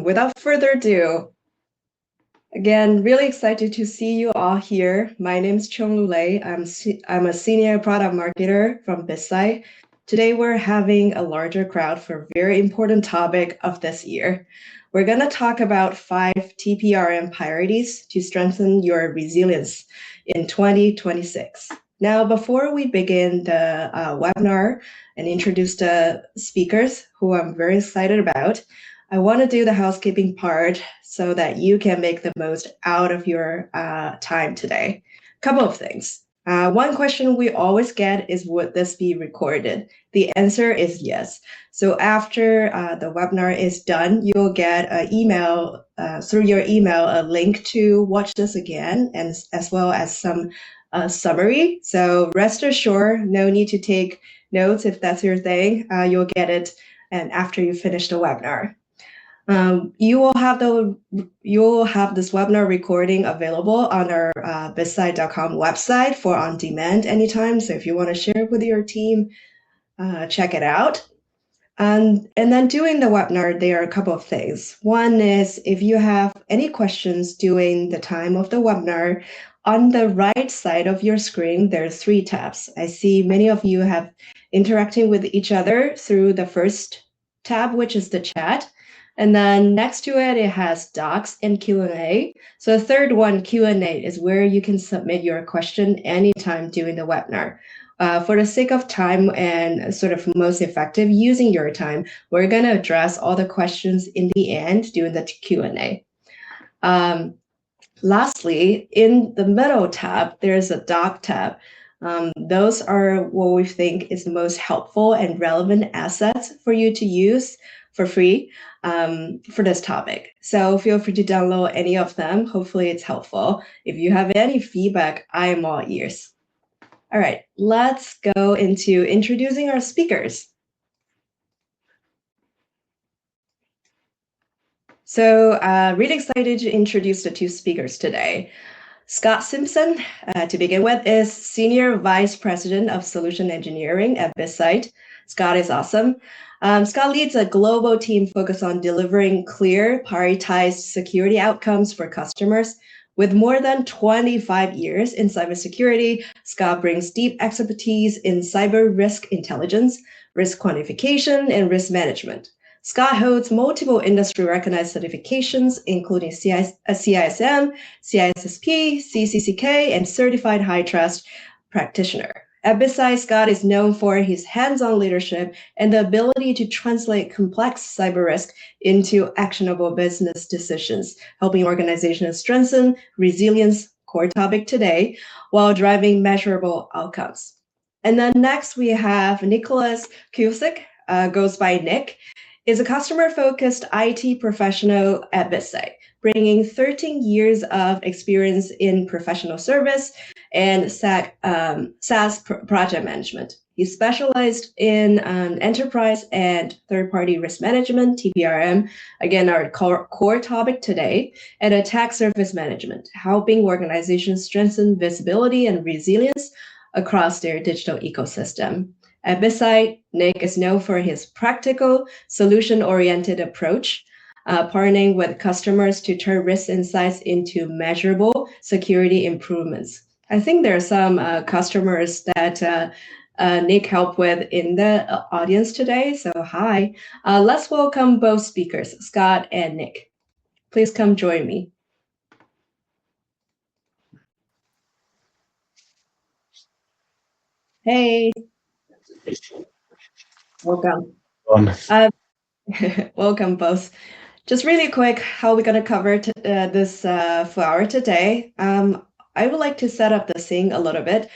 Without further ado, again, really excited to see you all here. My name is Chung Lulei. I'm a senior product marketer from Bitsight. Today, we're having a larger crowd for a very important topic of this year. We're going to talk about 5 TPRM priorities to strengthen your resilience in 2026. Now, before we begin the webinar and introduce the speakers, who I'm very excited about, I want to do the housekeeping part so that you can make the most out of your time today. Couple of things. One question we always get is, would this be recorded? The answer is yes. So after the webinar is done, you'll get an email, through your email, a link to watch this again, and as well as some summary. So rest assured, no need to take notes if that's your thing. You'll get it and after you finish the webinar. You will have this webinar recording available on our bitsight.com website for on demand anytime. So if you want to share it with your team, check it out. And then during the webinar, there are a couple of things. One is, if you have any questions during the time of the webinar, on the right side of your screen, there are 3 tabs. I see many of you have interacting with each other through the first tab, which is the chat. And then next to it, it has docs and Q&A. So the third one, Q&A, is where you can submit your question anytime during the webinar. For the sake of time and sort of most effective using your time, we're going to address all the questions in the end during the Q&A. Lastly, in the middle tab, there's a doc tab. Those are what we think is the most helpful and relevant assets for you to use for free for this topic. So feel free to download any of them. Hopefully it's helpful. If you have any feedback, I am all ears. All right, let's go into introducing our speakers. So really excited to introduce the 2 speakers today. Scott Simpson, to begin with, is Senior Vice President of Solution Engineering at Bitsight. Scott is awesome. Scott leads a global team focused on delivering clear, prioritized security outcomes for customers. With more than 25 years in cybersecurity, Scott brings deep expertise in cyber risk intelligence, risk quantification, and risk management. Scott holds multiple industry-recognized certifications, including CISM, CISSP, CCCK, and Certified High Trust Practitioner. At Bitsight, Scott is known for his hands-on leadership and the ability to translate complex cyber risk into actionable business decisions, helping organizations strengthen resilience, core topic today, while driving measurable outcomes. And then next we have Nicholas Cusick, goes by Nick, is a customer-focused IT professional at Bitsight, bringing 13 years of experience in professional service and SaaS project management. He specialized in enterprise and third-party risk management, TPRM, again, our core topic today, and attack surface management, helping organizations strengthen visibility and resilience across their digital ecosystem. At Bitsight, Nick is known for his practical, solution-oriented approach, partnering with customers to turn risk insights into measurable security improvements. I think there are some customers that Nick helped with in the audience today. So hi, let's welcome both speakers, Scott and Nick. Please come join me. Hey. Welcome. Welcome both. Just really quick, how we're going to cover this for our today. I would like to set up the scene a little bit.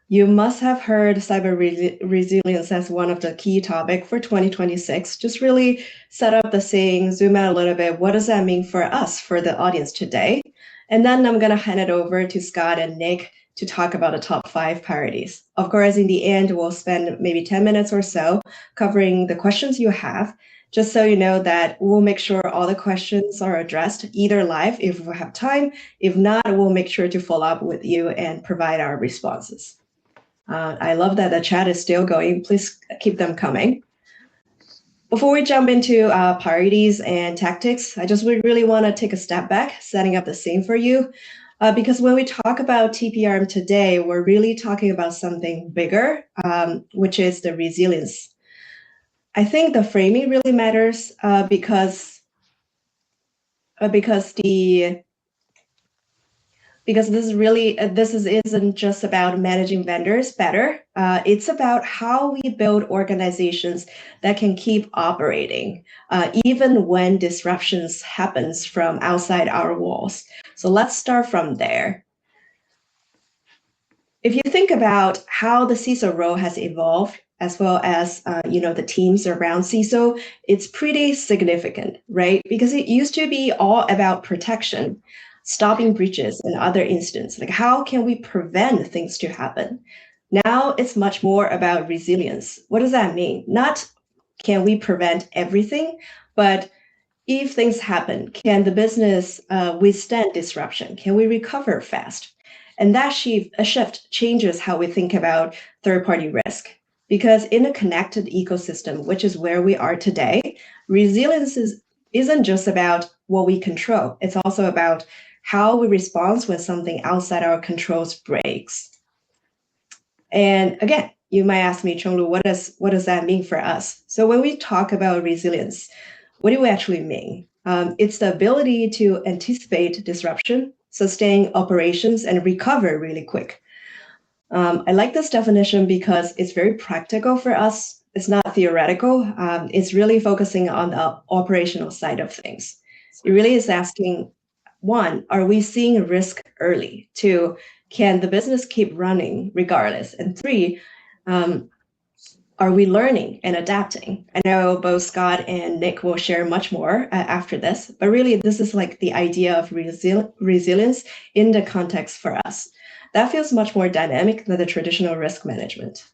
You must have heard cyber resilience as one of the key topics for 2026. Just really set up the scene, zoom out a little bit. What does that mean for us, for the audience today? And then I'm going to hand it over to Scott and Nick to talk about the top 5 priorities. Of course, in the end, we'll spend maybe 10 minutes or so covering the questions you have. Just so you know that we'll make sure all the questions are addressed either live if we have time. If not, we'll make sure to follow up with you and provide our responses. I love that the chat is still going. Please keep them coming. Before we jump into priorities and tactics, I just would really want to take a step back, setting up the scene for you. Because when we talk about TPRM today, we're really talking about something bigger, which is the resilience. I think the framing really matters because this isn't just about managing vendors better. It's about how we build organizations that can keep operating, even when disruptions happens from outside our walls. So let's start from there. If you think about how the CISO role has evolved, as well as the teams around CISO, it's pretty significant, right? Because it used to be all about protection, stopping breaches and other incidents. Like how can we prevent things to happen? Now it's much more about resilience. What does that mean? Not can we prevent everything, but if things happen, can the business withstand disruption? Can we recover fast? And that shift changes how we think about third-party risk. Because in a connected ecosystem, which is where we are today, resilience isn't just about what we control. It's also about how we respond when something outside our controls breaks. And again, you might ask me, Chenglu, what does that mean for us? So when we talk about resilience, what do we actually mean? It's the ability to anticipate disruption, sustain operations, and recover really quick. I like this definition because it's very practical for us. It's not theoretical. It's really focusing on the operational side of things. It really is asking, one, are we seeing risk early? Two, can the business keep running regardless? And three, are we learning and adapting? I know both Scott and Nick will share much more after this, but really this is like the idea of resilience in the context for us. That feels much more dynamic than the traditional risk management.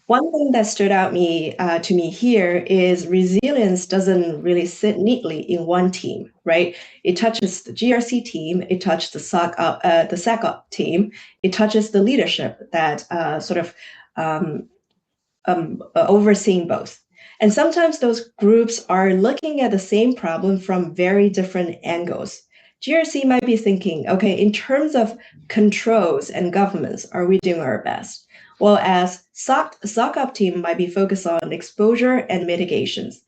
One thing that stood out to me here is resilience doesn't really sit neatly in one team, right? It touches the GRC team, it touches the SecOp team, it touches the leadership that overseeing both. And sometimes those groups are looking at the same problem from very different angles. GRC might be thinking, okay, in terms of controls and governance, are we doing our best? Well, as SOC team might be focused on exposure and mitigations.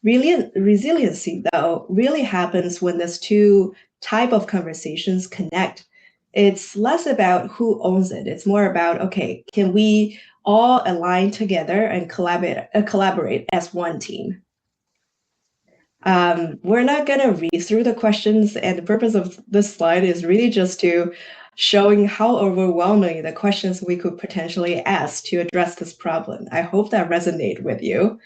Resiliency, though, really happens when those two type of conversations connect. It's less about who owns it. It's more about, okay, can we all align together and collaborate as one team? We're not going to read through the questions, and the purpose of this slide is really just to showing how overwhelming the questions we could potentially ask to address this problem. I hope that resonates with you.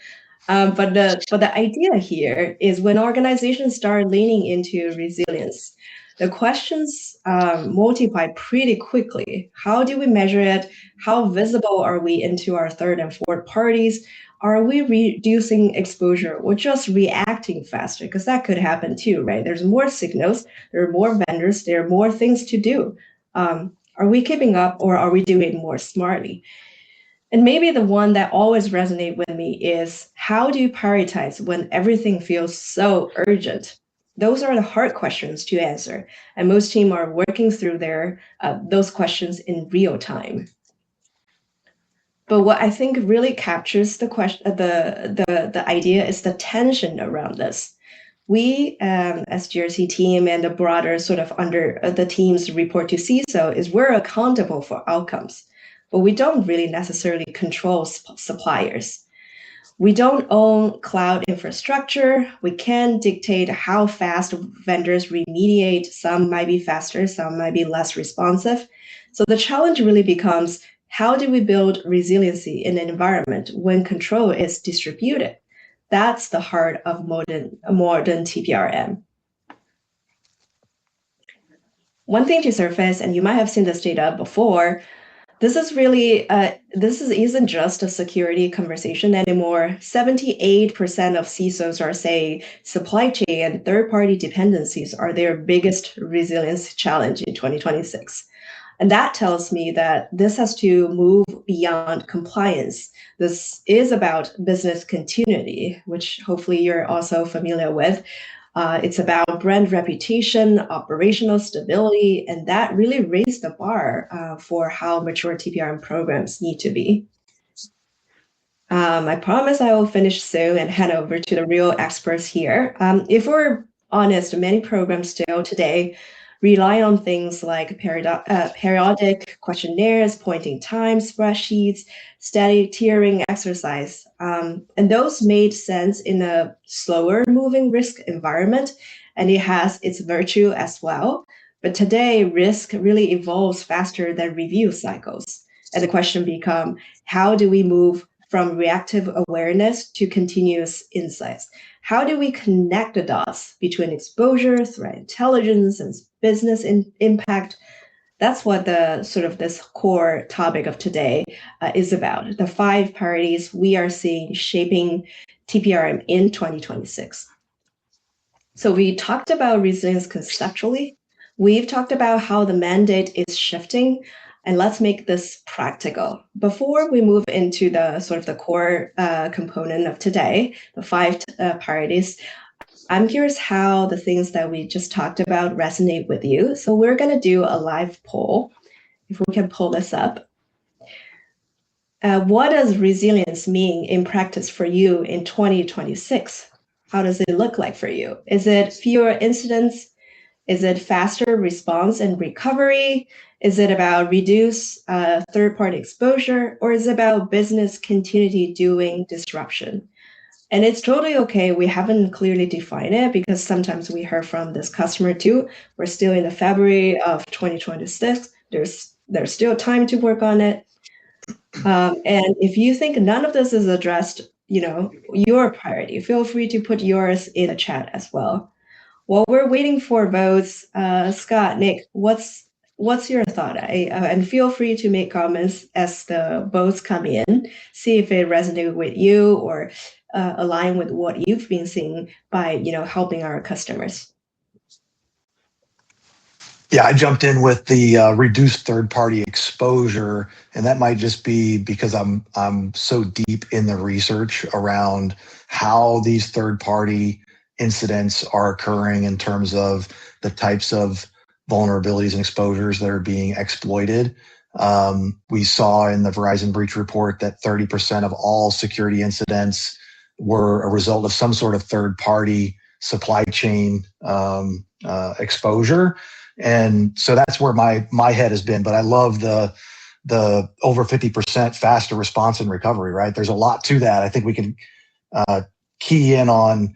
But the idea here is when organizations start leaning into resilience, the questions multiply pretty quickly. How do we measure it? How visible are we into our third and fourth parties? Are we reducing exposure or just reacting faster? Because that could happen too, right? There's more signals, there are more vendors, there are more things to do. Are we keeping up or are we doing it more smartly? And maybe the one that always resonates with me is how do you prioritize when everything feels so urgent? Those are the hard questions to answer, and most teams are working through those questions in real time. But what I think really captures the idea is the tension around this. We, as GRC team and the broader sort of under the teams report to CISO, is we're accountable for outcomes, but we don't really necessarily control suppliers. We don't own cloud infrastructure. We can't dictate how fast vendors remediate. Some might be faster, some might be less responsive. So the challenge really becomes, how do we build resiliency in an environment when control is distributed? That's the heart of modern TPRM. One thing to surface, and you might have seen this data before, this isn't just a security conversation anymore. 78% of CISOs are saying supply chain and third-party dependencies are their biggest resilience challenge in 2026. And that tells me that this has to move beyond compliance. This is about business continuity, which hopefully you're also familiar with. It's about brand reputation, operational stability, and that really raised the bar for how mature TPRM programs need to be. I promise I will finish soon and hand over to the real experts here. If we're honest, many programs still today rely on things like periodic questionnaires, pointing time spreadsheets, steady tiering exercise. And those made sense in a slower moving risk environment, and it has its virtue as well. But today, risk really evolves faster than review cycles. And the question becomes, how do we move from reactive awareness to continuous insights? How do we connect the dots between exposure, threat intelligence, and business impact? That's what the sort of this core topic of today is about. The 5 priorities we are seeing shaping TPRM in 2026. So we talked about resilience conceptually. We've talked about how the mandate is shifting, and let's make this practical. Before we move into the sort of the core component of today, the 5 priorities, I'm curious how the things that we just talked about resonate with you. So we're going to do a live poll. If we can pull this up. What does resilience mean in practice for you in 2026? How does it look like for you? Is it fewer incidents? Is it faster response and recovery? Is it about reduce third-party exposure? Or is it about business continuity doing disruption? And it's totally okay. We haven't clearly defined it because sometimes we heard from this customer too. We're still in the February of 2026. There's still time to work on it. And if you think none of this is addressed, your priority, feel free to put yours in the chat as well. While we're waiting for votes, Scott, Nick, what's your thought? And feel free to make comments as the votes come in. See if it resonates with you or align with what you've been seeing by helping our customers. Yeah, I jumped in with the reduced third-party exposure, and that might just be because I'm so deep in the research around how these third-party incidents are occurring in terms of the types of vulnerabilities and exposures that are being exploited. We saw in the Verizon breach report that 30% of all security incidents were a result of some sort of third-party supply chain exposure. And so that's where my head has been. But I love the over 50% faster response and recovery, right? There's a lot to that. I think we can key in on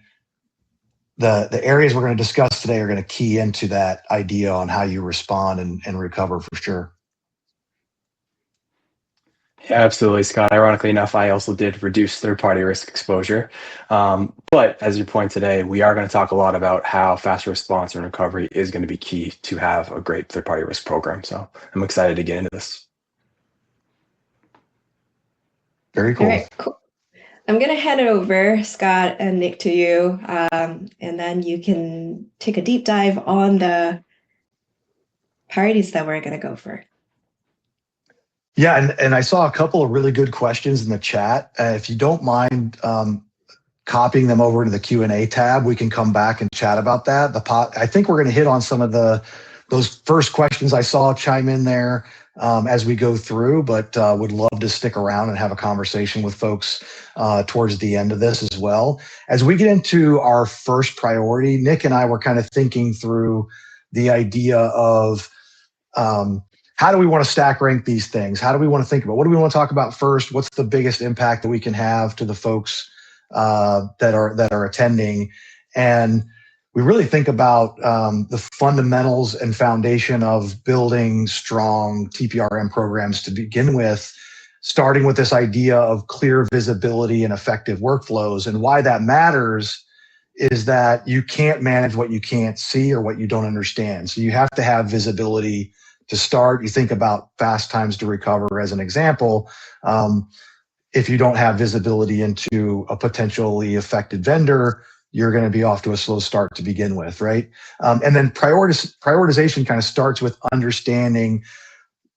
the areas we're going to discuss today are going to key into that idea on how you respond and recover for sure. Yeah, absolutely, Scott. Ironically enough, I also did reduce third-party risk exposure. But as you point today, we are going to talk a lot about how faster response and recovery is going to be key to have a great third-party risk program. So I'm excited to get into this. Very cool. All right, cool. I'm going to hand it over, Scott and Nick, to you, and then you can take a deep dive on the priorities that we're going to go for. Yeah, and I saw a couple of really good questions in the chat. If you don't mind copying them over to the Q&A tab, we can come back and chat about that. I think we're going to hit on some of those first questions I saw chime in there as we go through, but would love to stick around and have a conversation with folks towards the end of this as well. As we get into our first priority, Nick and I were kind of thinking through the idea of how do we want to stack rank these things? How do we want to think about? What do we want to talk about first? What's the biggest impact that we can have to the folks that are attending? And we really think about the fundamentals and foundation of building strong TPRM programs to begin with, starting with this idea of clear visibility and effective workflows. And why that matters is that you can't manage what you can't see or what you don't understand. So you have to have visibility to start. You think about fast times to recover as an example. If you don't have visibility into a potentially affected vendor, you're going to be off to a slow start to begin with, right? And then prioritization kind of starts with understanding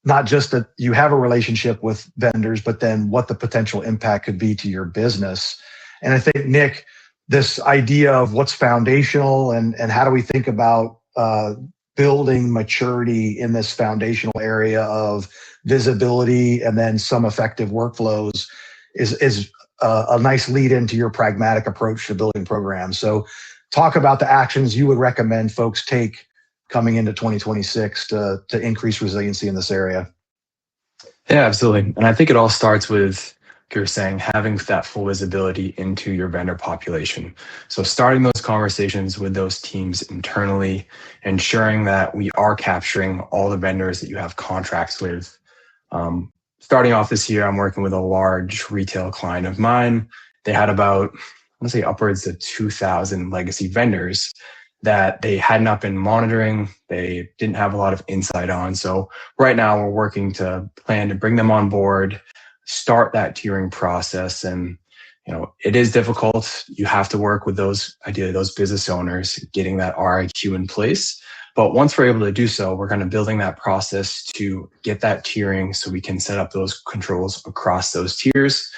not just that you have a relationship with vendors, but then what the potential impact could be to your business. And I think, Nick, this idea of what's foundational and how do we think about building maturity in this foundational area of visibility and then some effective workflows is a nice lead into your pragmatic approach to building programs. So talk about the actions you would recommend folks take coming into 2026 to increase resiliency in this area. Yeah, absolutely. And I think it all starts with, like you're saying, having that full visibility into your vendor population. So starting those conversations with those teams internally, ensuring that we are capturing all the vendors that you have contracts with. Starting off this year, I'm working with a large retail client of mine. They had about, I want to say upwards of 2,000 legacy vendors that they had not been monitoring. They didn't have a lot of insight on. So right now we're working to plan to bring them on board, start that tiering process. And, it is difficult. You have to work with ideally those business owners, getting that RIQ in place. But once we're able to do so, we're kind of building that process to get that tiering so we can set up those controls across those tiers.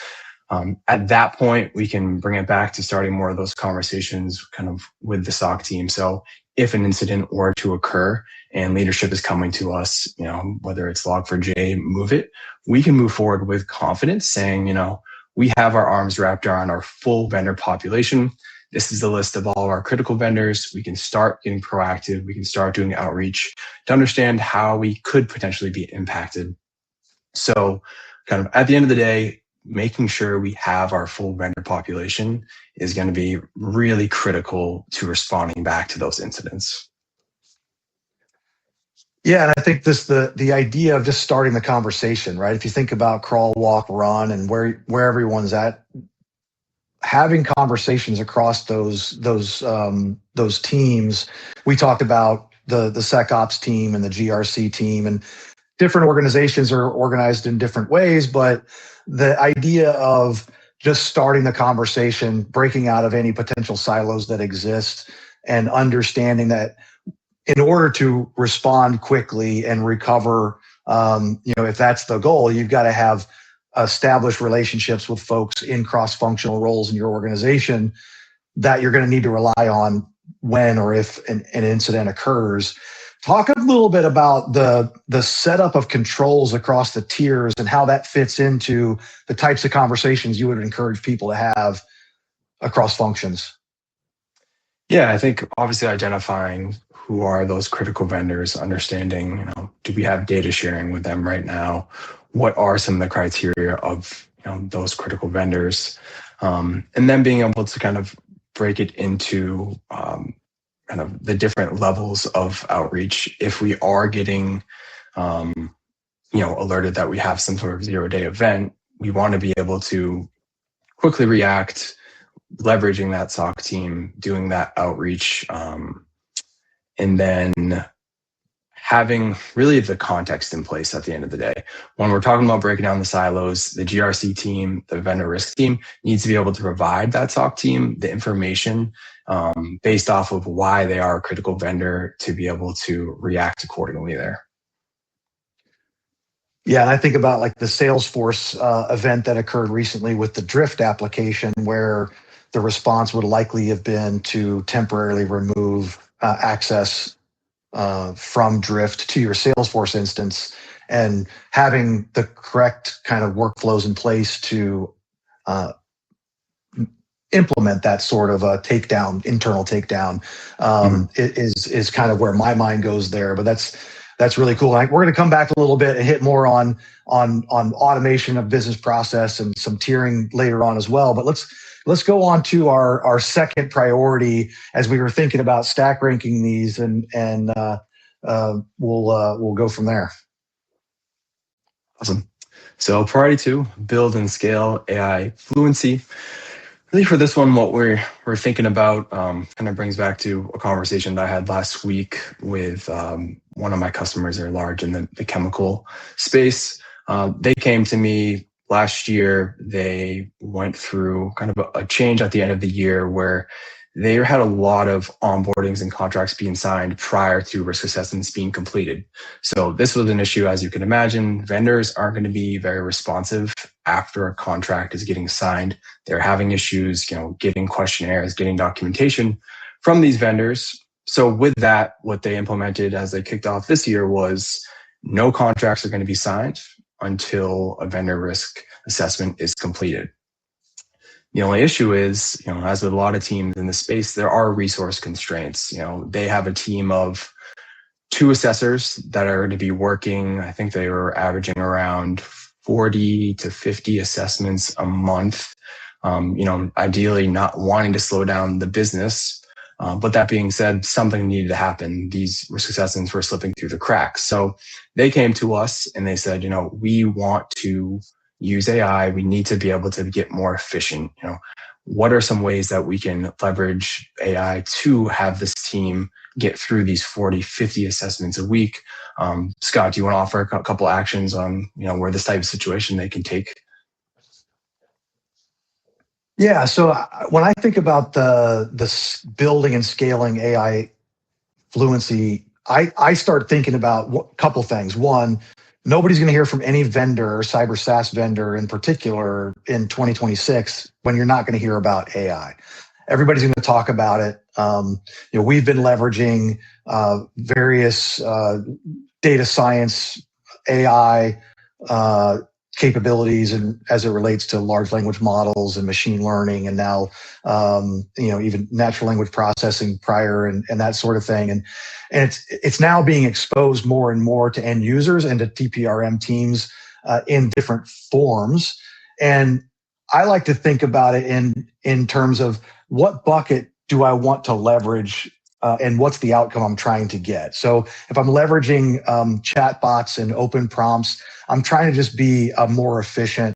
At that point, we can bring it back to starting more of those conversations kind of with the SOC team. So if an incident were to occur and leadership is coming to us, whether it's Log4j, move it, we can move forward with confidence saying, we have our arms wrapped around our full vendor population. This is the list of all of our critical vendors. We can start getting proactive. We can start doing outreach to understand how we could potentially be impacted. So kind of at the end of the day, making sure we have our full vendor population is going to be really critical to responding back to those incidents. Yeah, and I think the idea of just starting the conversation, right? If you think about crawl, walk, run, and where everyone's at, having conversations across those teams. We talked about the SecOps team and the GRC team, and different organizations are organized in different ways, but the idea of just starting the conversation, breaking out of any potential silos that exist, and understanding that in order to respond quickly and recover, if that's the goal, you've got to have established relationships with folks in cross-functional roles in your organization that you're going to need to rely on when or if an incident occurs. Talk a little bit about the setup of controls across the tiers and how that fits into the types of conversations you would encourage people to have across functions. Yeah, I think obviously identifying who are those critical vendors, understanding, do we have data sharing with them right now? What are some of the criteria of those critical vendors? And then being able to kind of break it into kind of the different levels of outreach. If we are getting, alerted that we have some sort of 0-day event, we want to be able to quickly react, leveraging that SOC team, doing that outreach, and then having really the context in place at the end of the day. When we're talking about breaking down the silos, the GRC team, the vendor risk team needs to be able to provide that SOC team the information based off of why they are a critical vendor to be able to react accordingly there. Yeah, and I think about like the Salesforce event that occurred recently with the Drift application, where the response would likely have been to temporarily remove access from Drift to your Salesforce instance, and having the correct kind of workflows in place to implement that sort of a internal takedown is kind of where my mind goes there. But that's really cool. We're going to come back a little bit and hit more on automation of business process and some tiering later on as well. But let's go on to our second priority as we were thinking about stack ranking these, and we'll go from there. Awesome. So priority 2, build and scale AI fluency. Really for this one, what we're thinking about kind of brings back to a conversation that I had last week with one of my customers. They're large in the chemical space. They came to me last year. They went through kind of a change at the end of the year where they had a lot of onboardings and contracts being signed prior to risk assessments being completed. So this was an issue, as you can imagine. Vendors aren't going to be very responsive after a contract is getting signed. They're having issues, getting questionnaires, getting documentation from these vendors. So with that, what they implemented as they kicked off this year was no contracts are going to be signed until a vendor risk assessment is completed. The only issue is, as with a lot of teams in the space, there are resource constraints. They have a team of 2 assessors that are going to be working. I think they were averaging around 40 to 50 assessments a month. Ideally not wanting to slow down the business. But that being said, something needed to happen. These risk assessments were slipping through the cracks. So they came to us and they said, we want to use AI. We need to be able to get more efficient. What are some ways that we can leverage AI to have this team get through these 40, 50 assessments a week? Scott, do you want to offer a couple actions on, where this type of situation they can take? Yeah, so when I think about the building and scaling AI fluency, I start thinking about a couple things. One, nobody's going to hear from any vendor, cyber SaaS vendor in particular, in 2026 when you're not going to hear about AI. Everybody's going to talk about it. We've been leveraging various data science, AI capabilities, and as it relates to large language models and machine learning, and now even natural language processing prior and that sort of thing. And it's now being exposed more and more to end users and to TPRM teams in different forms. And I like to think about it in terms of what bucket do I want to leverage and what's the outcome I'm trying to get. So if I'm leveraging chatbots and open prompts, I'm trying to just be a more efficient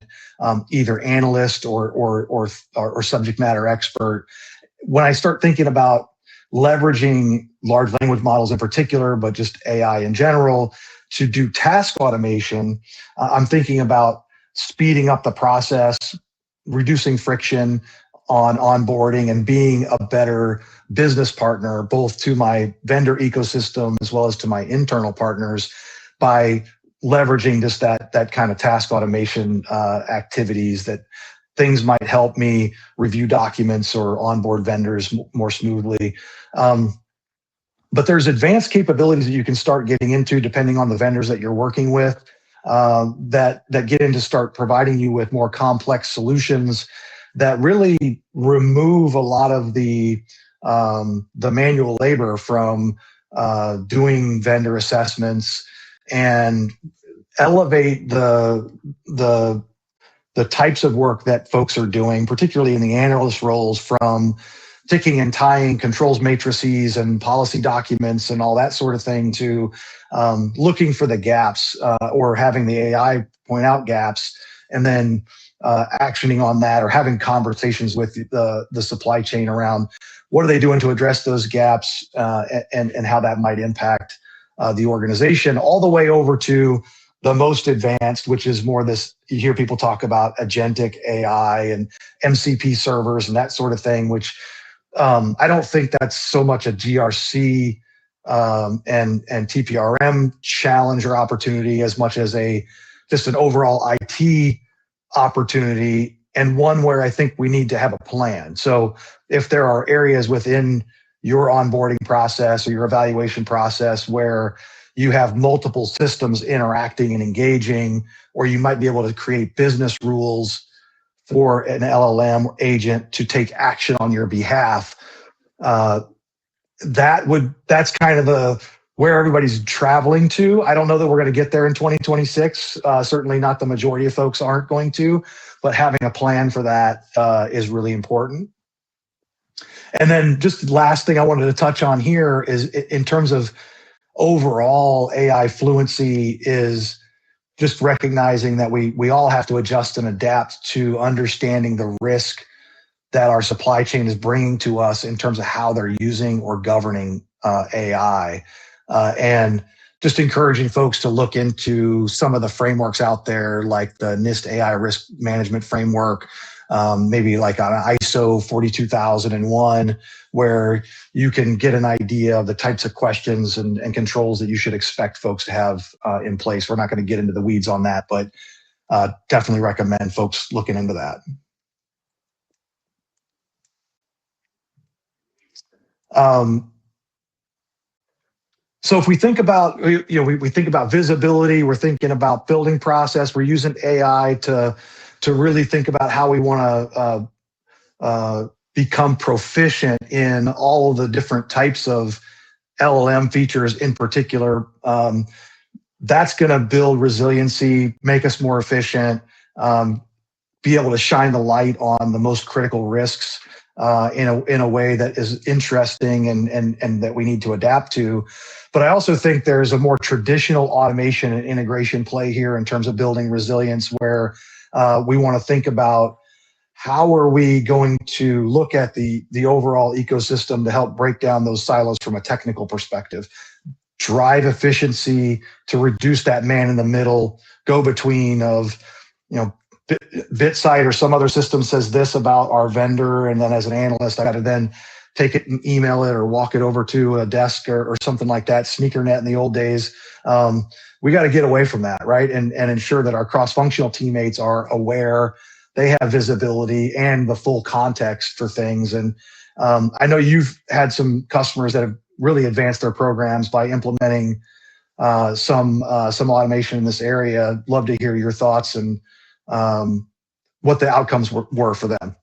either analyst or subject matter expert. When I start thinking about leveraging large language models in particular, but just AI in general, to do task automation, I'm thinking about speeding up the process, reducing friction on onboarding, and being a better business partner, both to my vendor ecosystem as well as to my internal partners, by leveraging just that kind of task automation activities. That things might help me review documents or onboard vendors more smoothly. But there's advanced capabilities that you can start getting into depending on the vendors that you're working with, that get into start providing you with more complex solutions that really remove a lot of the manual labor from doing vendor assessments, and elevate the types of work that folks are doing, particularly in the analyst roles, from ticking and tying controls matrices and policy documents and all that sort of thing, to looking for the gaps or having the AI point out gaps, and then actioning on that, or having conversations with the supply chain around what are they doing to address those gaps, and how that might impact the organization, all the way over to the most advanced, which is more this, you hear people talk about agentic AI and MCP servers and that sort of thing, which I don't think that's so much a GRC and TPRM challenge or opportunity as much as just an overall IT opportunity, and one where I think we need to have a plan. So if there are areas within your onboarding process or your evaluation process where you have multiple systems interacting and engaging, or you might be able to create business rules for an LLM agent to take action on your behalf, that's kind of where everybody's traveling to. I don't know that we're going to get there in 2026. Certainly not the majority of folks aren't going to, but having a plan for that is really important. And then just the last thing I wanted to touch on here is, in terms of overall AI fluency, is just recognizing that we all have to adjust and adapt to understanding the risk that our supply chain is bringing to us in terms of how they're using or governing AI. And just encouraging folks to look into some of the frameworks out there, like the NIST AI risk management framework, maybe like on ISO 42001, where you can get an idea of the types of questions and controls that you should expect folks to have in place. We're not going to get into the weeds on that, but definitely recommend folks looking into that. So if we think about, we think about visibility, we're thinking about building process, we're using AI to really think about how we want to become proficient in all of the different types of LLM features in particular. That's going to build resiliency, make us more efficient, be able to shine the light on the most critical risks in a way that is interesting and that we need to adapt to. But I also think there's a more traditional automation and integration play here in terms of building resilience, where we want to think about how are we going to look at the overall ecosystem to help break down those silos from a technical perspective, drive efficiency to reduce that man in the middle go between of, Bitsight or some other system says this about our vendor, and then as an analyst, I got to then take it and email it or walk it over to a desk or something like that, sneaker net in the old days. We got to get away from that, right? And ensure that our cross-functional teammates are aware, they have visibility and the full context for things. And I know you've had some customers that have really advanced their programs by implementing some automation in this area. Love to hear your thoughts and what the outcomes were for them.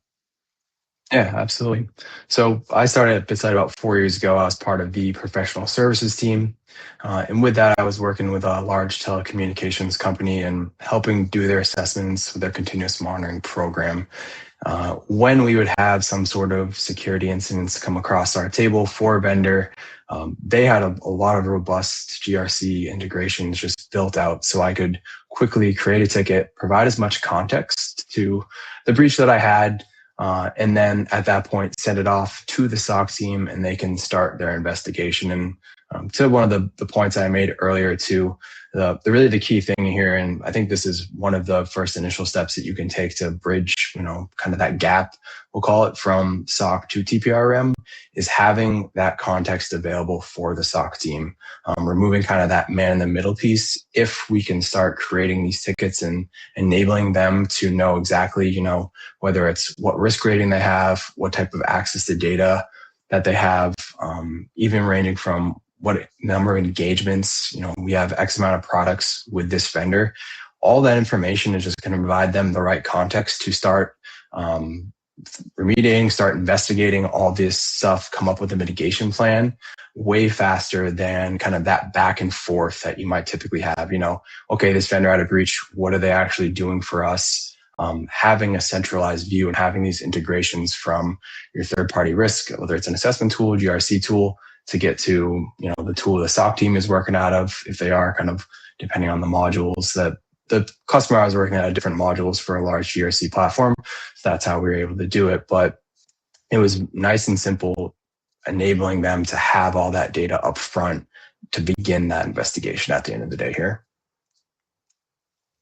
Yeah, absolutely. So I started at Bitsight about 4 years ago. I was part of the professional services team. And with that, I was working with a large telecommunications company and helping do their assessments with their continuous monitoring program. When we would have some sort of security incidents come across our table for a vendor, they had a lot of robust GRC integrations just built out, so I could quickly create a ticket, provide as much context to the breach that I had, and then at that point send it off to the SOC team and they can start their investigation. And to one of the points I made earlier too, really the key thing here, and I think this is one of the first initial steps that you can take to bridge, kind of that gap, we'll call it, from SOC to TPRM, is having that context available for the SOC team, removing kind of that man in the middle piece. If we can start creating these tickets and enabling them to know exactly, whether it's what risk rating they have, what type of access to data that they have, even ranging from what number of engagements, we have X amount of products with this vendor. All that information is just going to provide them the right context to start remediating, start investigating all this stuff, come up with a mitigation plan way faster than kind of that back and forth that you might typically have. Okay, this vendor had a breach. What are they actually doing for us? Having a centralized view and having these integrations from your third-party risk, whether it's an assessment tool, GRC tool, to get to the tool the SOC team is working out of, if they are kind of depending on the modules that the customer I was working at, different modules for a large GRC platform. So that's how we were able to do it. But it was nice and simple, enabling them to have all that data up front to begin that investigation at the end of the day here.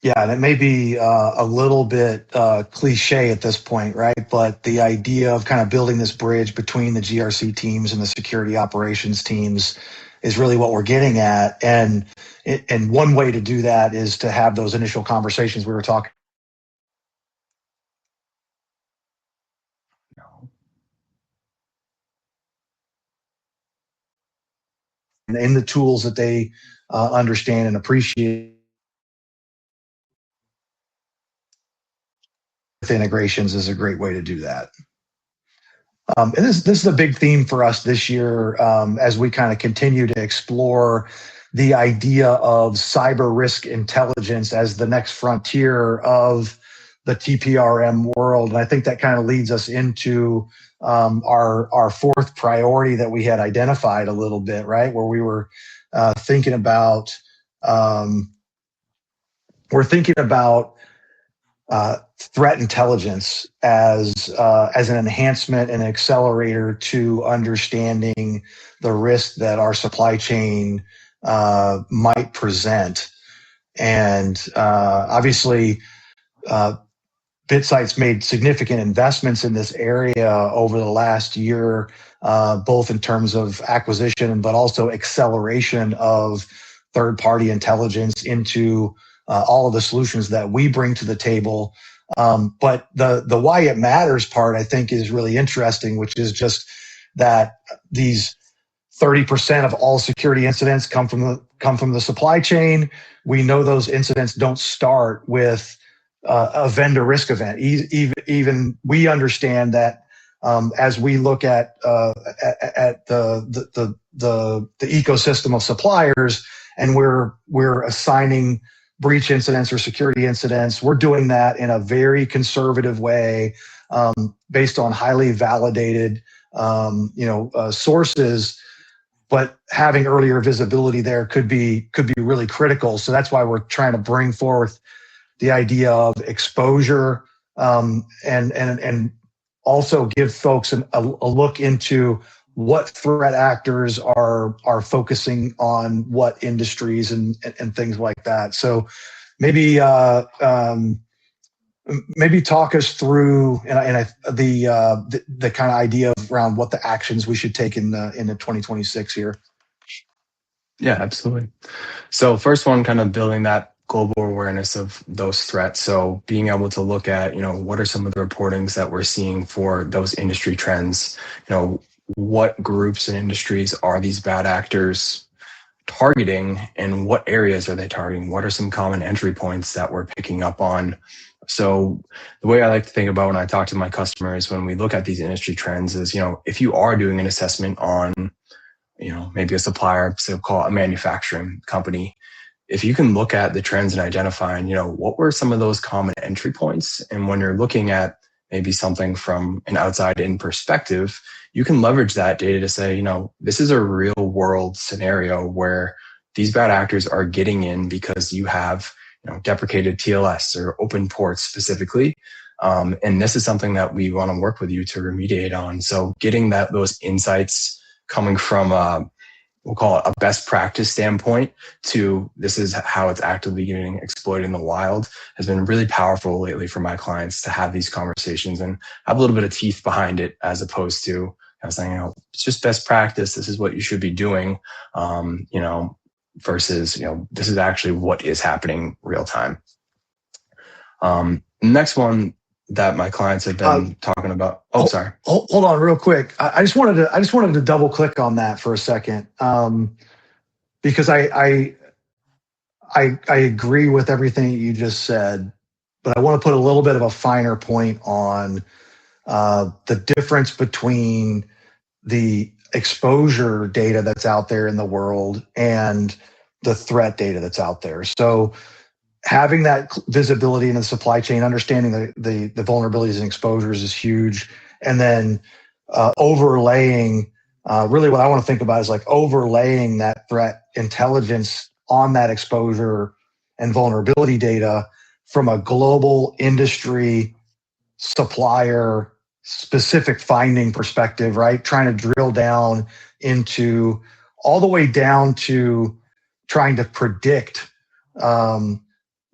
Yeah, and it may be a little bit cliche at this point, right? But the idea of kind of building this bridge between the GRC teams and the security operations teams is really what we're getting at. And one way to do that is to have those initial conversations we were talking. In the tools that they understand and appreciate. Integrations is a great way to do that. And this is a big theme for us this year as we kind of continue to explore the idea of cyber risk intelligence as the next frontier of the TPRM world. And I think that kind of leads us into our fourth priority that we had identified a little bit, right? Where we were thinking about threat intelligence as an enhancement and accelerator to understanding the risk that our supply chain might present. And obviously, Bitsight's made significant investments in this area over the last year, both in terms of acquisition, but also acceleration of third-party intelligence into all of the solutions that we bring to the table. But the why it matters part, I think, is really interesting, which is just that these 30% of all security incidents come from the supply chain. We know those incidents don't start with a vendor risk event. Even we understand that as we look at the ecosystem of suppliers, and we're assigning breach incidents or security incidents, we're doing that in a very conservative way, based on highly validated sources. But having earlier visibility there could be really critical. So that's why we're trying to bring forth the idea of exposure, and also give folks a look into what threat actors are focusing on what industries and things like that. So maybe talk us through the kind of idea around what the actions we should take in the 2026 here. Yeah, absolutely. So first one, kind of building that global awareness of those threats. So being able to look at, what are some of the reportings that we're seeing for those industry trends? What groups and industries are these bad actors targeting, and what areas are they targeting? What are some common entry points that we're picking up on? So the way I like to think about when I talk to my customers, when we look at these industry trends is, if you are doing an assessment on, maybe a supplier, so call it a manufacturing company, if you can look at the trends and identifying, what were some of those common entry points? And when you're looking at maybe something from an outside in perspective, you can leverage that data to say, this is a real world scenario where these bad actors are getting in because you have, deprecated TLS or open ports specifically. And this is something that we want to work with you to remediate on. So getting those insights coming from we'll call it a best practice standpoint to this is how it's actively getting exploited in the wild has been really powerful lately for my clients to have these conversations and have a little bit of teeth behind it, as opposed to saying, it's just best practice. This is what you should be doing, versus, this is actually what is happening real time. Next one that my clients have been talking about. Oh, sorry. Hold on real quick. I just wanted to double click on that for a second. Because I agree with everything that you just said, but I want to put a little bit of a finer point on the difference between the exposure data that's out there in the world and the threat data that's out there. So having that visibility in the supply chain, understanding the vulnerabilities and exposures is huge. And then overlaying, really what I want to think about is like overlaying that threat intelligence on that exposure and vulnerability data from a global industry supplier specific finding perspective, right? Trying to drill down into all the way down to trying to predict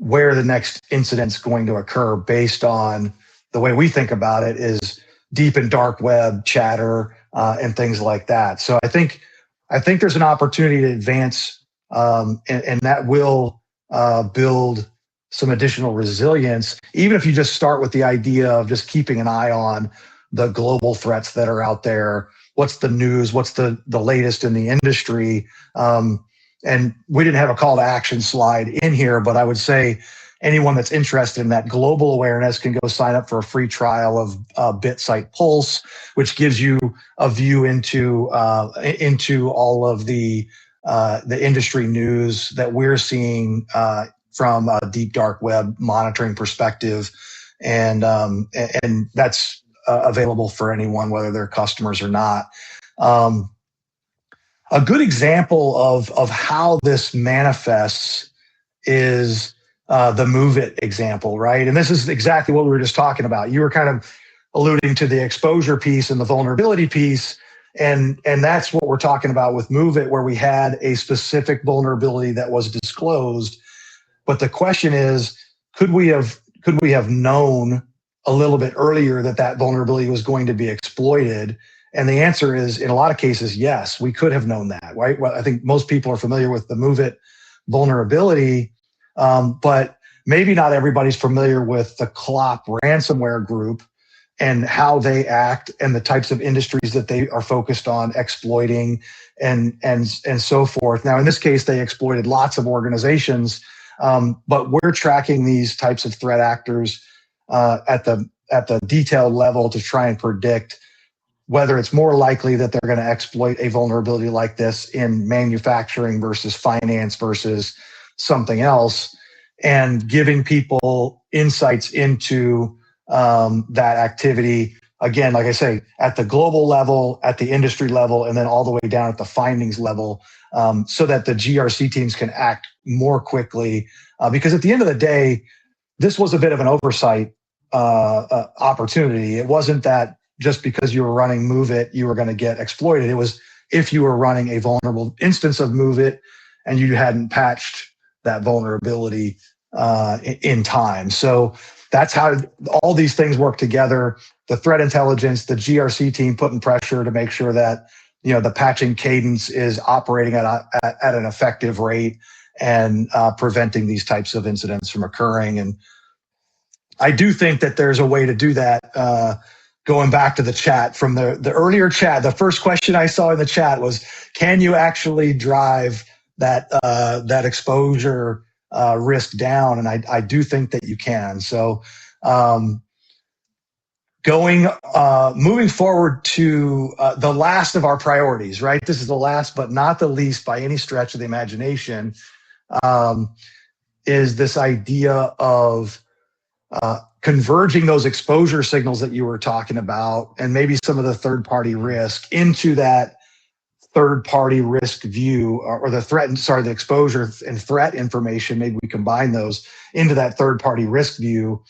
where the next incident's going to occur based on the way we think about it is deep and dark web chatter and things like that. So I think there's an opportunity to advance, and that will build some additional resilience, even if you just start with the idea of just keeping an eye on the global threats that are out there. What's the news? What's the latest in the industry? And we didn't have a call to action slide in here, but I would say anyone that's interested in that global awareness can go sign up for a free trial of Bitsight Pulse, which gives you a view into all of the industry news that we're seeing from a deep dark web monitoring perspective, and that's available for anyone, whether they're customers or not. A good example of how this manifests is the MOVEit example, right? And this is exactly what we were just talking about. You were kind of alluding to the exposure piece and the vulnerability piece, and that's what we're talking about with MOVEit, where we had a specific vulnerability that was disclosed. But the question is, could we have known a little bit earlier that that vulnerability was going to be exploited? And the answer is, in a lot of cases, yes, we could have known that, right? Well, I think most people are familiar with the MOVEit vulnerability, but maybe not everybody's familiar with the CLOP ransomware group and how they act and the types of industries that they are focused on exploiting and so forth. Now, in this case, they exploited lots of organizations, but we're tracking these types of threat actors at the detailed level to try and predict whether it's more likely that they're going to exploit a vulnerability like this in manufacturing versus finance versus something else, and giving people insights into that activity. Again, like I say, at the global level, at the industry level, and then all the way down at the findings level, so that the GRC teams can act more quickly. Because at the end of the day, this was a bit of an oversight opportunity. It wasn't that just because you were running MOVEit, you were going to get exploited. It was if you were running a vulnerable instance of MOVEit and you hadn't patched that vulnerability in time. So that's how all these things work together. The threat intelligence, the GRC team putting pressure to make sure that the patching cadence is operating at an effective rate and preventing these types of incidents from occurring. And I do think that there's a way to do that. Going back to the chat from the earlier chat, the first question I saw in the chat was, can you actually drive that exposure risk down? And I do think that you can. So moving forward to the last of our priorities, right? This is the last but not the least by any stretch of the imagination, is this idea of converging those exposure signals that you were talking about, and maybe some of the third-party risk into that third-party risk view, or the exposure and threat information. Maybe we combine those into that third-party risk view,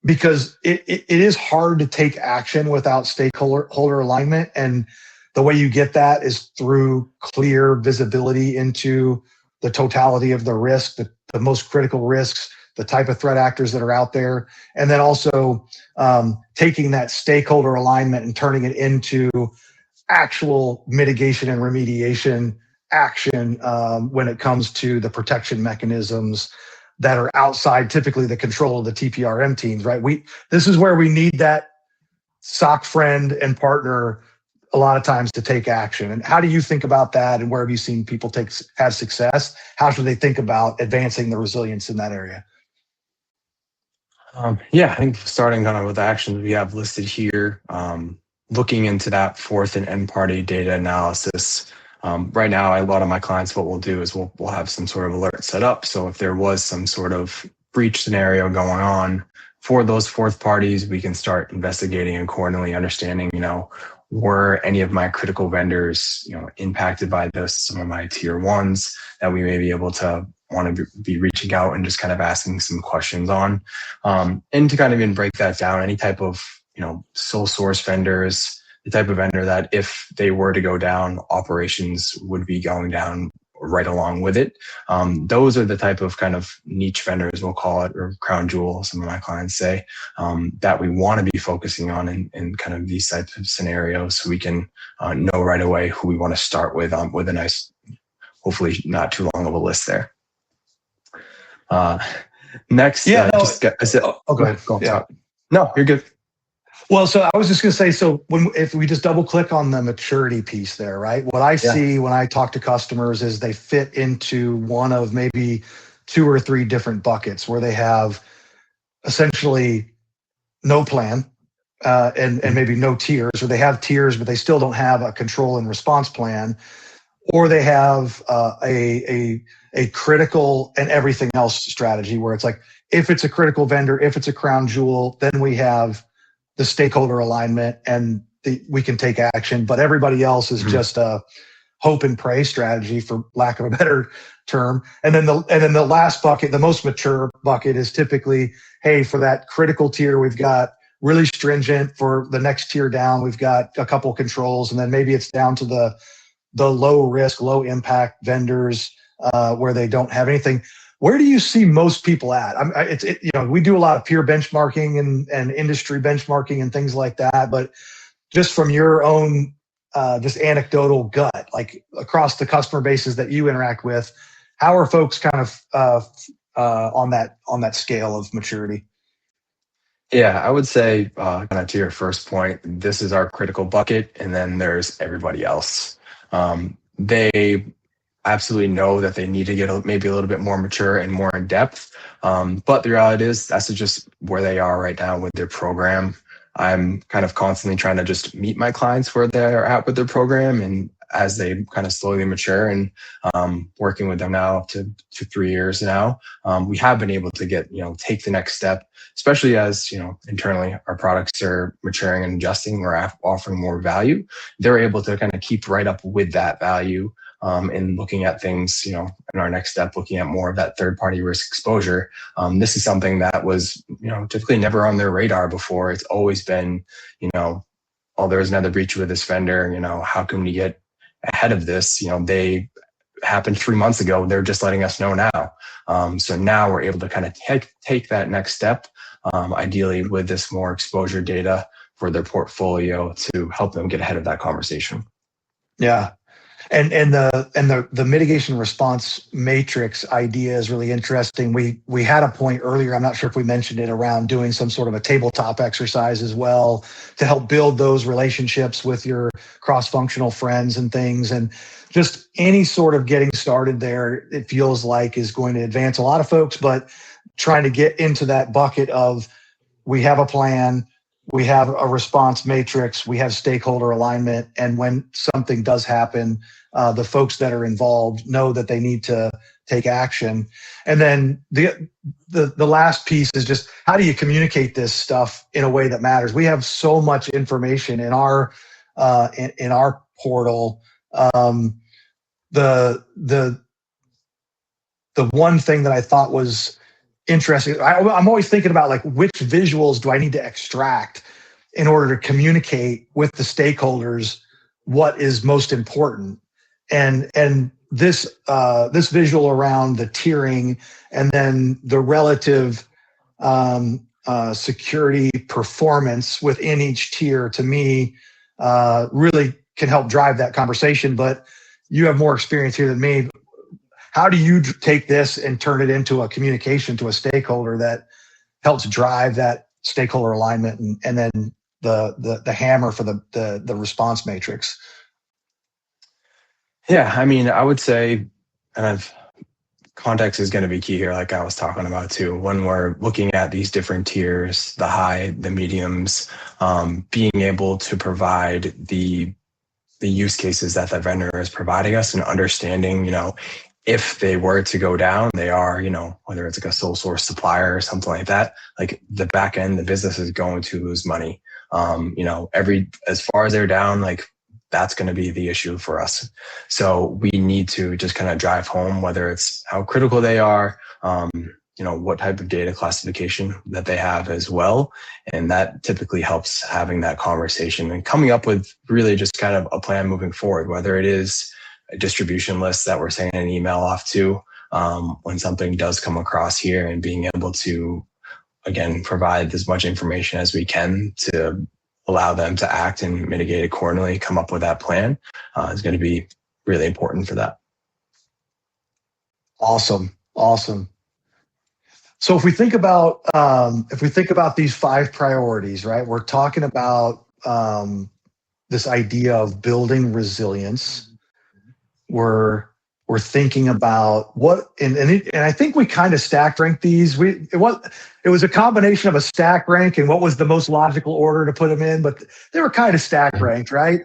because it is hard to take action without stakeholder alignment. And the way you get that is through clear visibility into the totality of the risk, the most critical risks, the type of threat actors that are out there, and then also taking that stakeholder alignment and turning it into actual mitigation and remediation action when it comes to the protection mechanisms that are outside typically the control of the TPRM teams, right? This is where we need that SOC friend and partner a lot of times to take action. And how do you think about that? And where have you seen people have success? How should they think about advancing the resilience in that area? Yeah, I think starting kind of with the actions we have listed here, looking into that fourth and n-party data analysis. Right now, a lot of my clients, what we'll do is we'll have some sort of alert set up. So if there was some sort of breach scenario going on for those fourth parties, we can start investigating and accordingly understanding, were any of my critical vendors, impacted by this, some of my tier ones that we may be able to want to be reaching out and just kind of asking some questions on, and to kind of even break that down, any type of, sole source vendors, the type of vendor that if they were to go down, operations would be going down right along with it. Those are the type of kind of niche vendors, we'll call it, or crown jewel, some of my clients say, that we want to be focusing on in kind of these types of scenarios, so we can know right away who we want to start with a nice, hopefully not too long of a list there. Next, go ahead. Yeah. No, you're good. Well, so I was just going to say, so if we just double click on the maturity piece there, right? What I see when I talk to customers is they fit into one of maybe 2 or 3 different buckets, where they have essentially no plan and maybe no tiers, or they have tiers, but they still don't have a control and response plan, or they have a critical and everything else strategy, where it's like, if it's a critical vendor, if it's a crown jewel, then we have the stakeholder alignment and we can take action, but everybody else is just a hope and pray strategy, for lack of a better term. And then the last bucket, the most mature bucket, is typically, hey, for that critical tier, we've got really stringent. For the next tier down, we've got a couple controls, and then maybe it's down to the low risk, low impact vendors where they don't have anything. Where do you see most people at? We do a lot of peer benchmarking and industry benchmarking and things like that, but just from your own just anecdotal gut, like across the customer bases that you interact with, how are folks kind of on that scale of maturity? Yeah, I would say kind of to your first point, this is our critical bucket, and then there's everybody else. They absolutely know that they need to get maybe a little bit more mature and more in depth. But the reality is that's just where they are right now with their program. I'm kind of constantly trying to just meet my clients where they're at with their program, and as they kind of slowly mature, and working with them now up to 3 years now, we have been able to get, take the next step, especially as, internally our products are maturing and adjusting, we're offering more value. They're able to kind of keep right up with that value. And looking at things, in our next step, looking at more of that third-party risk exposure. This is something that was, typically never on their radar before. It's always been, oh, there's another breach with this vendor. How can we get ahead of this? They happened 3 months ago. They're just letting us know now. So now we're able to kind of take that next step, ideally with this more exposure data for their portfolio to help them get ahead of that conversation. Yeah. And the mitigation response matrix idea is really interesting. We had a point earlier, I'm not sure if we mentioned it, around doing some sort of a tabletop exercise as well to help build those relationships with your cross-functional friends and things. And just any sort of getting started there, it feels like, is going to advance a lot of folks, but trying to get into that bucket of, we have a plan, we have a response matrix, we have stakeholder alignment, and when something does happen, the folks that are involved know that they need to take action. And then the last piece is just, how do you communicate this stuff in a way that matters? We have so much information in our portal. The one thing that I thought was interesting, I'm always thinking about, like, which visuals do I need to extract in order to communicate with the stakeholders what is most important. And this visual around the tiering and then the relative security performance within each tier, to me, really can help drive that conversation. But you have more experience here than me. How do you take this and turn it into a communication to a stakeholder that helps drive that stakeholder alignment and then the hammer for the response matrix? Yeah, I mean, I would say kind of context is going to be key here, like I was talking about too. When we're looking at these different tiers, the high, the mediums, being able to provide the use cases that the vendor is providing us, and understanding, if they were to go down, they are, whether it's like a sole source supplier or something like that, like the back end, the business is going to lose money. As far as they're down, like, that's going to be the issue for us. So we need to just kind of drive home, whether it's how critical they are, what type of data classification that they have as well. And that typically helps having that conversation and coming up with really just kind of a plan moving forward, whether it is a distribution list that we're sending an email off to when something does come across here, and being able to, again, provide as much information as we can to allow them to act and mitigate accordingly, come up with that plan is going to be really important for that. Awesome. So if we think about these 5 priorities, right? We're talking about this idea of building resilience. We're thinking about what, and I think we kind of stack rank these. It was a combination of a stack rank and what was the most logical order to put them in, but they were kind of stack ranked, right?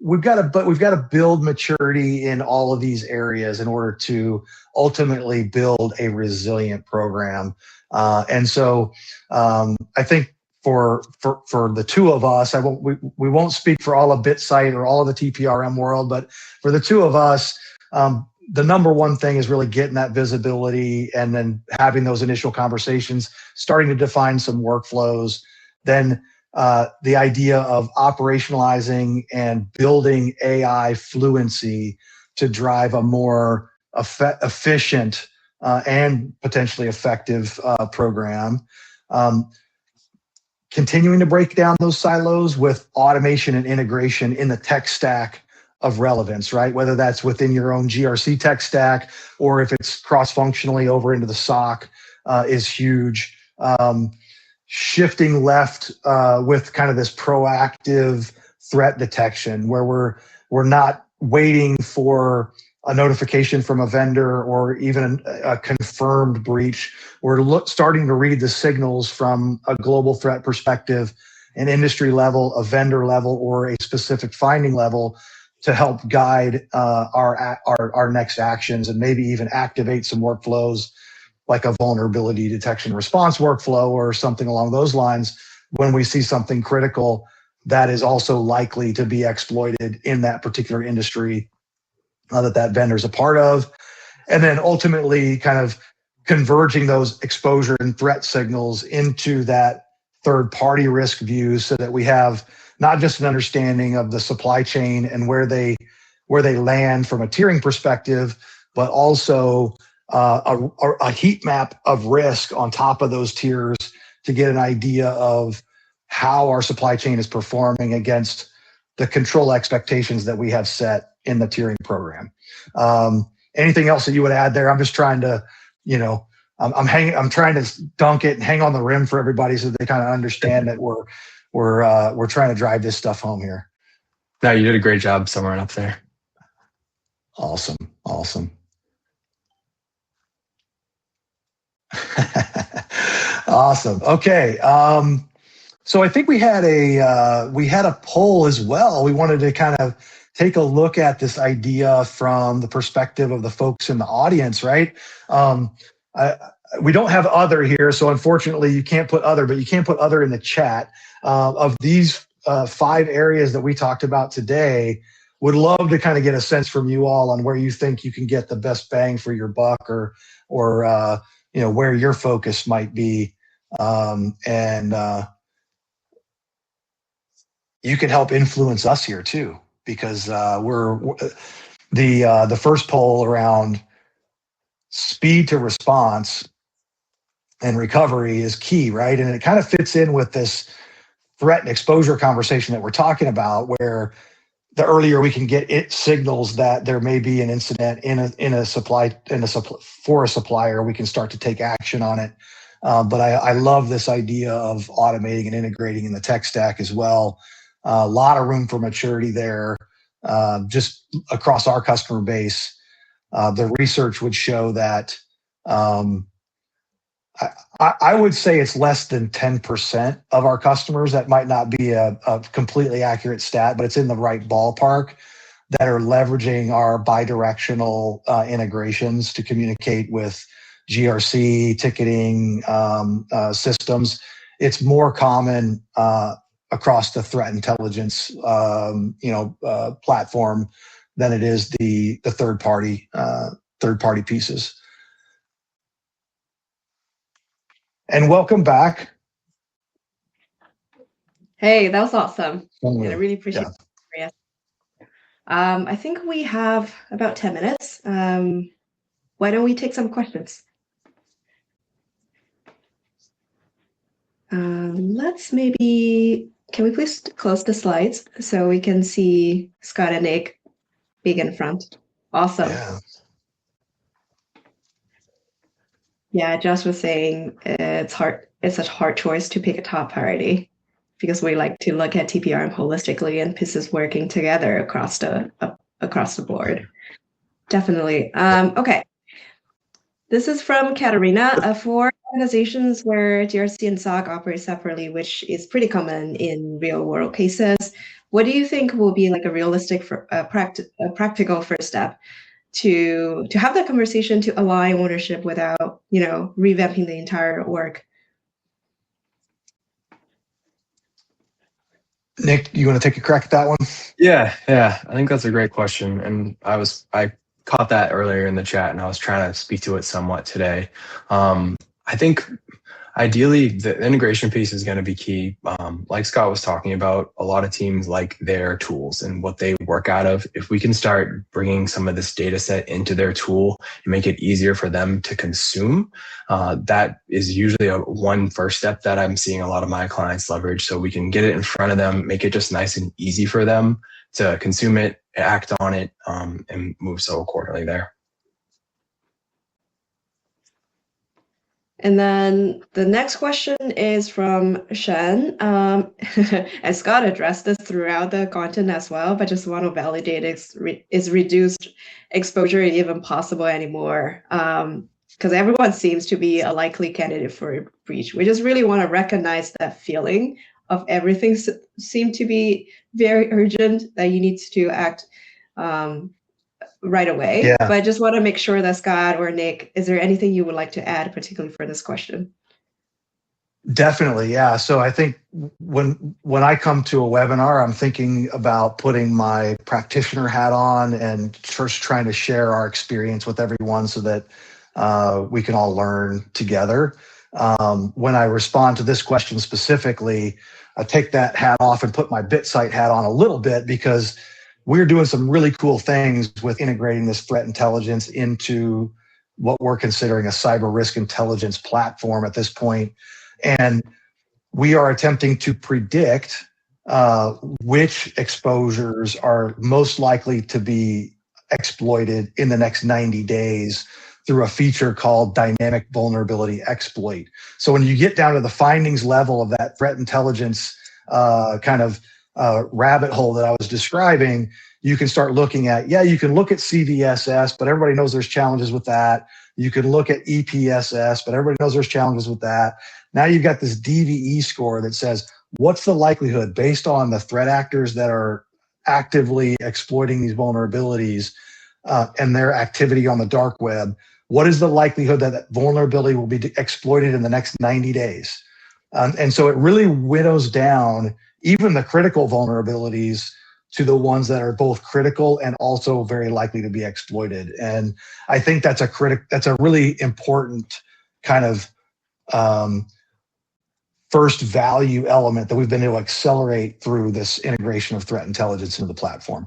We've got to build maturity in all of these areas in order to ultimately build a resilient program. And so I think for the two of us, we won't speak for all of Bitsight or all of the TPRM world, but for the two of us, the number one thing is really getting that visibility and then having those initial conversations, starting to define some workflows. Then the idea of operationalizing and building AI fluency to drive a more efficient and potentially effective program. Continuing to break down those silos with automation and integration in the tech stack of relevance, right? Whether that's within your own GRC tech stack or if it's cross-functionally over into the SOC is huge. Shifting left with kind of this proactive threat detection where we're not waiting for a notification from a vendor or even a confirmed breach. We're starting to read the signals from a global threat perspective, an industry level, a vendor level, or a specific finding level to help guide our next actions and maybe even activate some workflows like a vulnerability detection response workflow or something along those lines when we see something critical that is also likely to be exploited in that particular industry that vendor's a part of. And then ultimately kind of converging those exposure and threat signals into that third-party risk view so that we have not just an understanding of the supply chain and where they land from a tiering perspective, but also a heat map of risk on top of those tiers to get an idea of how our supply chain is performing against the control expectations that we have set in the tiering program. Anything else that you would add there? I'm just trying to, I'm trying to dunk it and hang on the rim for everybody so they kind of understand that we're trying to drive this stuff home here. No, you did a great job summing up there. Awesome. Awesome. Okay. So I think we had a poll as well. We wanted to kind of take a look at this idea from the perspective of the folks in the audience, right? We don't have other here, so unfortunately you can't put other, but you can put other in the chat. Of these 5 areas that we talked about today, would love to kind of get a sense from you all on where you think you can get the best bang for your buck or where your focus might be. You can help influence us here too, because the first poll around speed to response and recovery is key, right? And it kind of fits in with this threat and exposure conversation that we're talking about, where the earlier we can get it signals that there may be an incident for a supplier, we can start to take action on it. But I love this idea of automating and integrating in the tech stack as well. A lot of room for maturity there. Just across our customer base, the research would show that I would say it's less than 10% of our customers. That might not be a completely accurate stat, but it's in the right ballpark, that are leveraging our bidirectional integrations to communicate with GRC ticketing systems. It's more common across the threat intelligence platform than it is the third party pieces. And welcome back. Hey, that was awesome. I really appreciate it. I think we have about 10 minutes. Why don't we take some questions? Can we please close the slides so we can see Scott and Nick big in front? Awesome. Yeah, Josh was saying it's such a hard choice to pick a top priority because we like to look at TPRM holistically and pieces working together across the board. Definitely. Okay. This is from Katarina. For organizations where GRC and SOC operate separately, which is pretty common in real world cases, what do you think will be like a realistic, practical first step to have that conversation to align ownership without, revamping the entire org? Nick, you want to take a crack at that one? Yeah. I think that's a great question. And I caught that earlier in the chat and I was trying to speak to it somewhat today. I think Ideally, the integration piece is going to be key. Like Scott was talking about, a lot of teams like their tools and what they work out of. If we can start bringing some of this data set into their tool and make it easier for them to consume, that is usually one first step that I'm seeing a lot of my clients leverage. So we can get it in front of them, make it just nice and easy for them to consume it, act on it, and move so accordingly there. And then the next question is from Shen. And Scott addressed this throughout the content as well, but just want to validate is reduced exposure even possible anymore? Because everyone seems to be a likely candidate for a breach. We just really want to recognize that feeling of everything seem to be very urgent, that you need to act right away. Yeah. But I just want to make sure that Scott or Nick, is there anything you would like to add, particularly for this question? Definitely, yeah. So I think when I come to a webinar, I'm thinking about putting my practitioner hat on and first trying to share our experience with everyone so that we can all learn together. When I respond to this question specifically, I take that hat off and put my Bitsight hat on a little bit, because we're doing some really cool things with integrating this threat intelligence into what we're considering a cyber risk intelligence platform at this point. And we are attempting to predict which exposures are most likely to be exploited in the next 90 days through a feature called dynamic vulnerability exploit. So when you get down to the findings level of that threat intelligence rabbit hole that I was describing, you can start looking at, you can look at CVSS, but everybody knows there's challenges with that. You can look at EPSS, but everybody knows there's challenges with that. Now you've got this DVE score that says, what's the likelihood based on the threat actors that are actively exploiting these vulnerabilities and their activity on the dark web? What is the likelihood that that vulnerability will be exploited in the next 90 days? And so it really winnows down even the critical vulnerabilities to the ones that are both critical and also very likely to be exploited. And I think that's a really important kind of first value element that we've been able to accelerate through this integration of threat intelligence into the platform.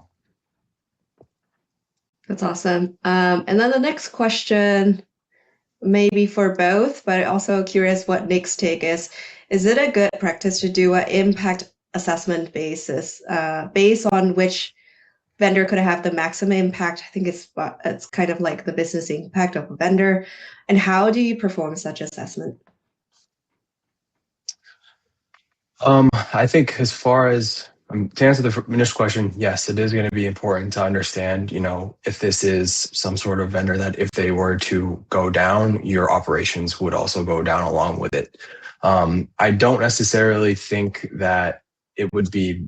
That's awesome. And then the next question, maybe for both, but also curious what Nick's take is. Is it a good practice to do an impact assessment basis based on which vendor could have the maximum impact? I think it's kind of like the business impact of a vendor. And how do you perform such assessment? I think as far as to answer the initial question, yes, it is going to be important to understand, if this is some sort of vendor that if they were to go down, your operations would also go down along with it. I don't necessarily think that it would be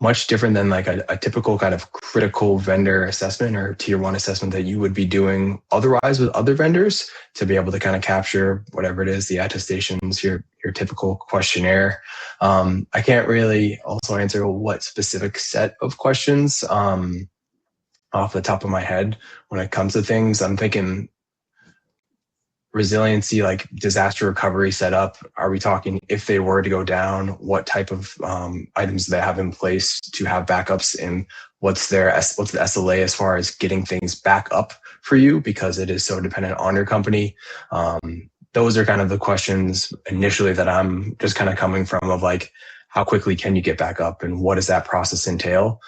much different than like a typical kind of critical vendor assessment or tier 1 assessment that you would be doing otherwise with other vendors to be able to kind of capture whatever it is, the attestations, your typical questionnaire. I can't really also answer what specific set of questions off the top of my head when it comes to things. I'm thinking resiliency, like disaster recovery setup. Are we talking if they were to go down, what type of items do they have in place to have backups, and what's the SLA as far as getting things back up for you, because it is so dependent on your company. Those are kind of the questions initially that I'm just kind of coming from, of like, how quickly can you get back up and what does that process entail?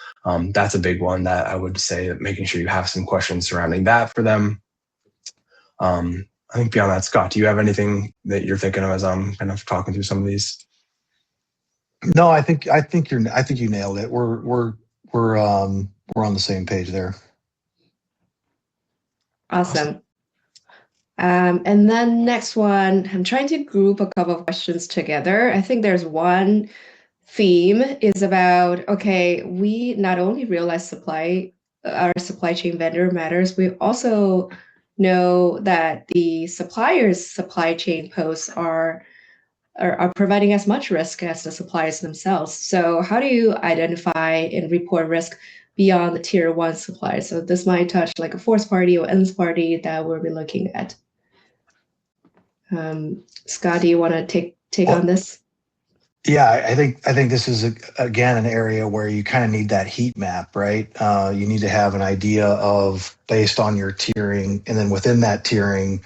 That's a big one that I would say that making sure you have some questions surrounding that for them. I think beyond that, Scott, do you have anything that you're thinking of as I'm kind of talking through some of these? No, I think you nailed it. We're on the same page there. Awesome. And then next one, I'm trying to group a couple of questions together. I think there's one theme is about, okay, we not only realize our supply chain vendor matters, we also know that the suppliers' supply chain posts are providing as much risk as the suppliers themselves. So how do you identify and report risk beyond the tier 1 suppliers? So this might touch like a fourth party or nth party that we'll be looking at. Scott, do you want to take on this? Yeah, I think this is again an area where you kind of need that heat map, right? You need to have an idea of, based on your tiering, and then within that tiering,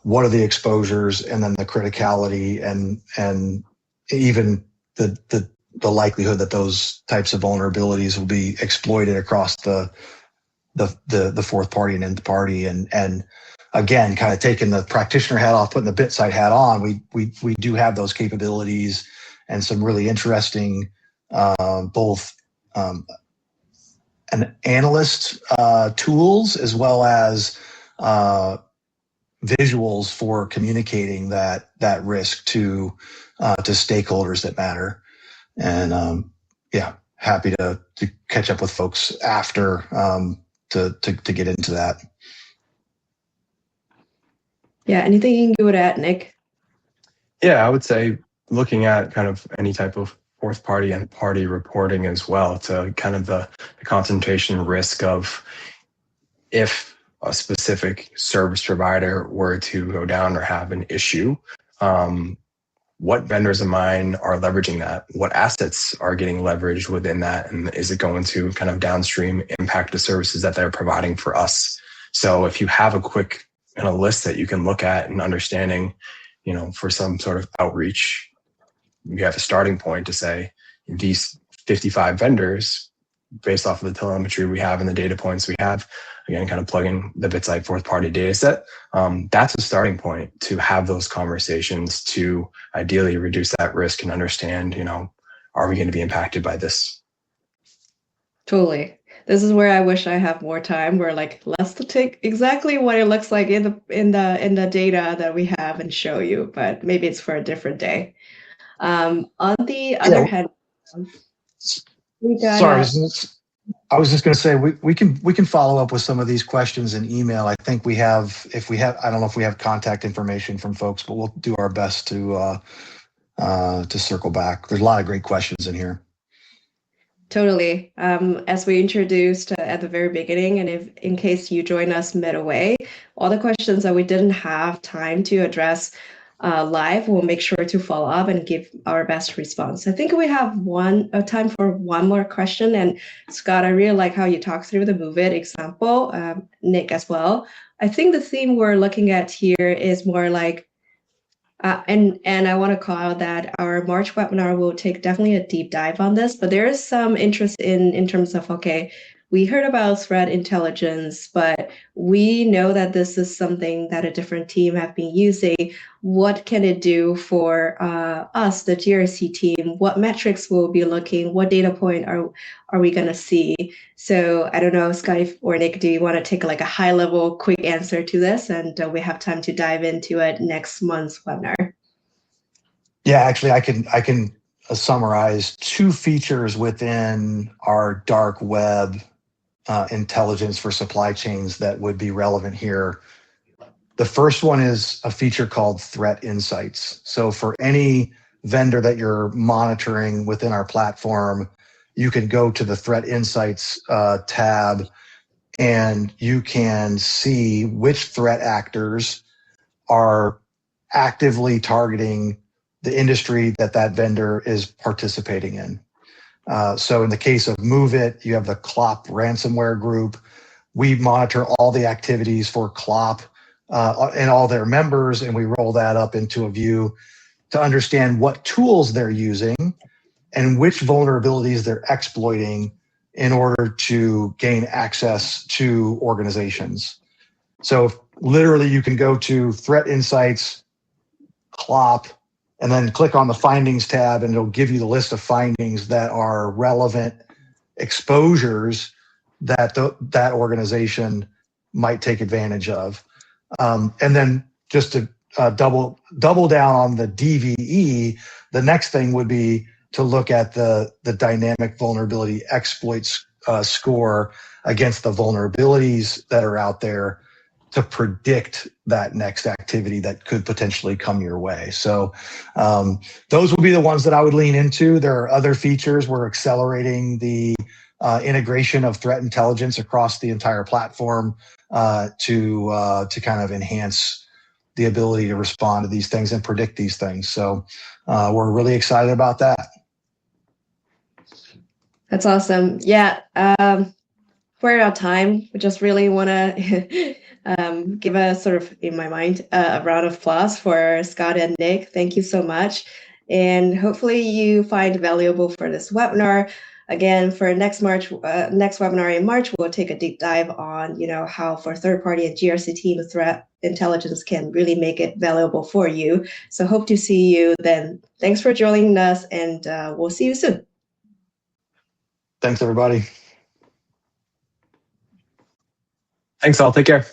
what are the exposures, and then the criticality, and even the likelihood that those types of vulnerabilities will be exploited across the fourth party and nth party, and again, kind of taking the practitioner hat off, putting the Bitsight hat on. We do have those capabilities and some really interesting both an analyst tools as well as visuals for communicating that risk to stakeholders that matter. And yeah, happy to catch up with folks after to get into that. Yeah, anything you would add, Nick? Yeah, I would say looking at kind of any type of fourth party and party reporting as well, to kind of the concentration risk of if a specific service provider were to go down or have an issue, what vendors of mine are leveraging that? What assets are getting leveraged within that? And is it going to kind of downstream impact the services that they're providing for us? So if you have a quick kind of list that you can look at and understanding, for some sort of outreach, you have a starting point to say these 55 vendors, based off of the telemetry we have and the data points we have, again, kind of plugging the Bitsight fourth party data set, that's a starting point to have those conversations to ideally reduce that risk and understand, are we going to be impacted by this? Totally. This is where I wish I have more time. Where let's take exactly what it looks like in the data that we have and show you, but maybe it's for a different day. On the other hand, we got. Sorry, I was just going to say we can follow up with some of these questions in email. I think I don't know if we have contact information from folks, but we'll do our best to circle back. There's a lot of great questions in here. Totally. As we introduced at the very beginning, and if in case you join us midway, all the questions that we didn't have time to address live, we'll make sure to follow up and give our best response. I think we have time for one more question. And Scott, I really like how you talked through the Move It example, Nick as well. I think the theme we're looking at here is more like, and I want to call out that our March webinar will take definitely a deep dive on this, but there is some interest in terms of, okay, we heard about threat intelligence, but we know that this is something that a different team have been using. What can it do for us, the GRC team? What metrics will be looking? What data point are we going to see? So I don't know, Scott or Nick, do you want to take a high level quick answer to this? And we have time to dive into it next month's webinar. Yeah, actually, I can summarize two features within our dark web intelligence for supply chains that would be relevant here. The first one is a feature called Threat Insights. So for any vendor that you're monitoring within our platform, you can go to the Threat Insights tab, and you can see which threat actors are actively targeting the industry that vendor is participating in. So in the case of Move It, you have the CLOP ransomware group. We monitor all the activities for CLOP and all their members, and we roll that up into a view to understand what tools they're using and which vulnerabilities they're exploiting in order to gain access to organizations. So literally you can go to Threat Insights, CLOP, and then click on the findings tab, and it'll give you the list of findings that are relevant exposures that that organization might take advantage of. And then just to double down on the DVE, the next thing would be to look at the dynamic vulnerability exploits score against the vulnerabilities that are out there to predict that next activity that could potentially come your way. So those will be the ones that I would lean into. There are other features. We're accelerating the integration of threat intelligence across the entire platform to kind of enhance the ability to respond to these things and predict these things. So we're really excited about that. That's awesome. Yeah. We're out of time. We just really want to give a sort of, in my mind, a round of applause for Scott and Nick. Thank you so much. And hopefully you find valuable for this webinar. Again, for next webinar in March, we'll take a deep dive on, how for third-party and GRC team threat intelligence can really make it valuable for you. So hope to see you then. Thanks for joining us, and we'll see you soon. Thanks, everybody. Thanks all. Take care.